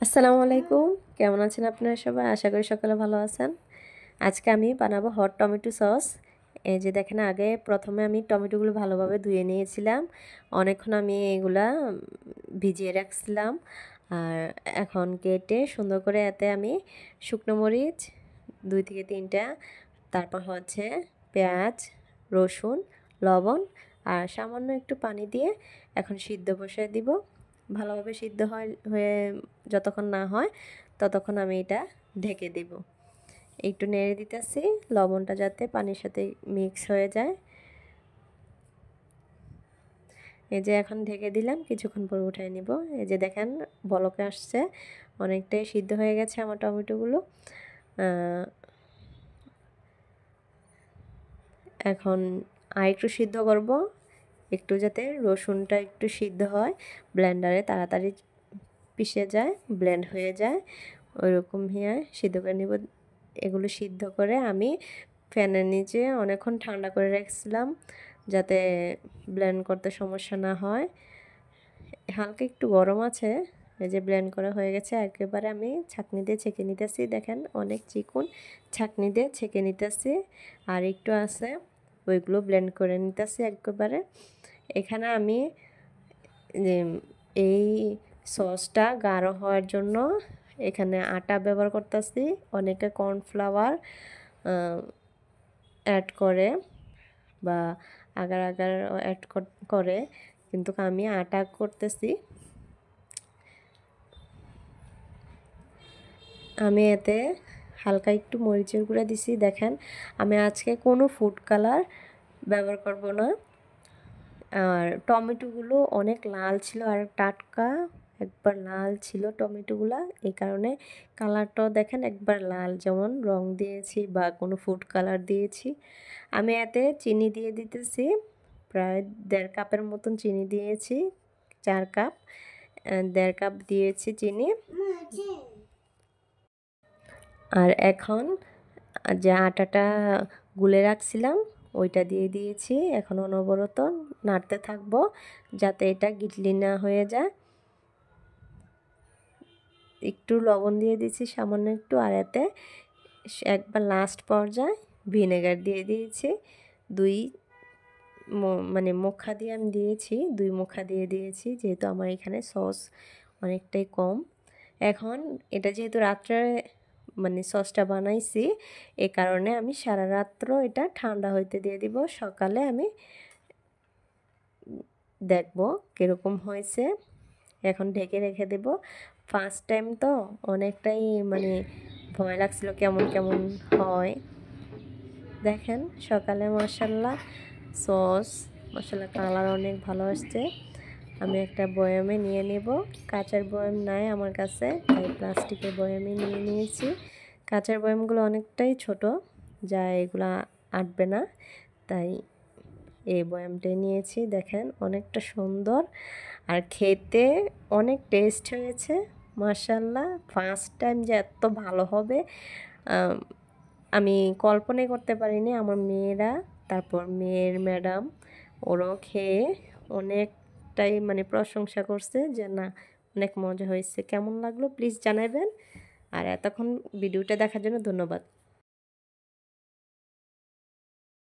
আসসালামু আলাইকুম। কেমন আছেন আপনারা সবাই? আশা করি সকলে ভালো আছেন। আজকে আমি বানাবো হট টমেটো সস। এই যে দেখেন, আগে প্রথমে আমি টমেটোগুলো ভালোভাবে ধুয়ে নিয়েছিলাম। অনেকক্ষণ আমি এগুলা ভিজিয়ে রাখছিলাম। আর এখন কেটে সুন্দর করে এতে আমি শুকনো মরিচ 2 থেকে 3টা, তারপর হচ্ছে পেঁয়াজ, রসুন, লবণ আর সামান্য একটু পানি দিয়ে এখন সিদ্ধ বসিয়ে দিব। ভালোভাবে সিদ্ধ হয়ে যতক্ষণ না হয় ততক্ষণ আমি এটা ঢেকে দেব। একটু নেড়ে দিতেছি লবণটা যাতে পানির সাথে মিক্স হয়ে যায়। এই যে এখন ঢেকে দিলাম, কিছুক্ষণ পর উঠাই নিব। এই যে দেখেন বলকে আসছে, অনেকটাই সিদ্ধ হয়ে গেছে আমার টমেটোগুলো। এখন আর একটু সিদ্ধ করব, একটু যাতে রসুনটা একটু সিদ্ধ হয়, ব্লেন্ডারে তাড়াতাড়ি পিষে যায়, ব্লেন্ড হয়ে যায়, ওইরকম সিদ্ধ করে নিব। এগুলো সিদ্ধ করে আমি ফ্যানের নিচে অনেকক্ষণ ঠান্ডা করে রাখছিলাম যাতে ব্লেন্ড করতে সমস্যা না হয়। হালকা একটু গরম আছে। এই যে ব্লেন্ড করা হয়ে গেছে, একেবারে আমি ছাঁকনি দিয়ে ছেঁকে নিতেছি। দেখেন অনেক চিকন, ছাঁকনি দিয়ে ছেঁকে নিতেছি। আর একটু আছে, ওইগুলো ব্লেন্ড করে নিতেছি একেবারে। এখানে আমি এই সসটা গাঢ় হওয়ার জন্য এখানে আটা ব্যবহার করতেছি। অনেকে কর্নফ্লাওয়ার অ্যাড করে বা আগার আগার অ্যাড করে, কিন্তু আমি আটা করতেছি। আমি এতে হালকা একটু মরিচের গুঁড়া দিছি। দেখেন আমি আজকে কোনো ফুড কালার ব্যবহার করব না। আর টমেটোগুলো অনেক লাল ছিল আর টাটকা, একবার লাল ছিল টমেটোগুলা, এই কারণে কালারটাও দেখেন একবার লাল, যেমন রং দিয়েছি বা কোনো ফুড কালার দিয়েছি। আমি এতে চিনি দিয়ে দিতেছি, প্রায় 1.5 কাপের মতন চিনি দিয়েছি। 4 কাপ, 1.5 কাপ দিয়েছি চিনি। আর এখন যে আটাটা গুলে রাখছিলাম ওইটা দিয়ে দিয়েছি। এখন অনবরত নাড়তে থাকবো যাতে এটা গিটলি না হয়ে যায়। একটু লবণ দিয়ে দিয়েছি সামান্য একটু, আর এতে একবার লাস্ট পর্যায়ে ভিনেগার দিয়ে দিয়েছি। দুই মানে মুখা দিয়ে আমি দিয়েছি, 2 মুখা দিয়ে দিয়েছি, যেহেতু আমার এখানে সস অনেকটাই কম। এখন এটা যেহেতু রাত্রে মানে সসটা বানাইছি, এ কারণে আমি সারা রাত্র এটা ঠান্ডা হইতে দিয়ে দিব। সকালে আমি দেখব কীরকম হয়েছে। এখন ঢেকে রেখে দেব। ফার্স্ট টাইম তো অনেকটাই মানে ভয় লাগছিল কেমন কেমন হয়। দেখেন সকালে মাশাআল্লাহ সস মাশাআল্লাহ কালার অনেক ভালো আসছে। আমি একটা বয়ামে নিয়ে নেব। কাঁচের বয়াম নাই আমার কাছে, তাই প্লাস্টিকের বয়ামে নিয়ে নিয়েছি। কাঁচের বয়ামগুলো অনেকটাই ছোট, যা এগুলা আটবে না, তাই এই বয়ামটাই নিয়েছি। দেখেন অনেকটা সুন্দর আর খেতে অনেক টেস্ট হয়েছে মাশাআল্লাহ। ফার্স্ট টাইম যে এত ভালো হবে আমি কল্পনাই করতে পারিনি। আমার মেয়েরা, তারপর মেয়ের ম্যাডাম, ওরাও খেয়ে অনেকটাই মানে প্রশংসা করছে যে না অনেক মজা হয়েছে। কেমন লাগলো প্লিজ জানাবেন। আর এতক্ষণ ভিডিওটা দেখার জন্য ধন্যবাদ।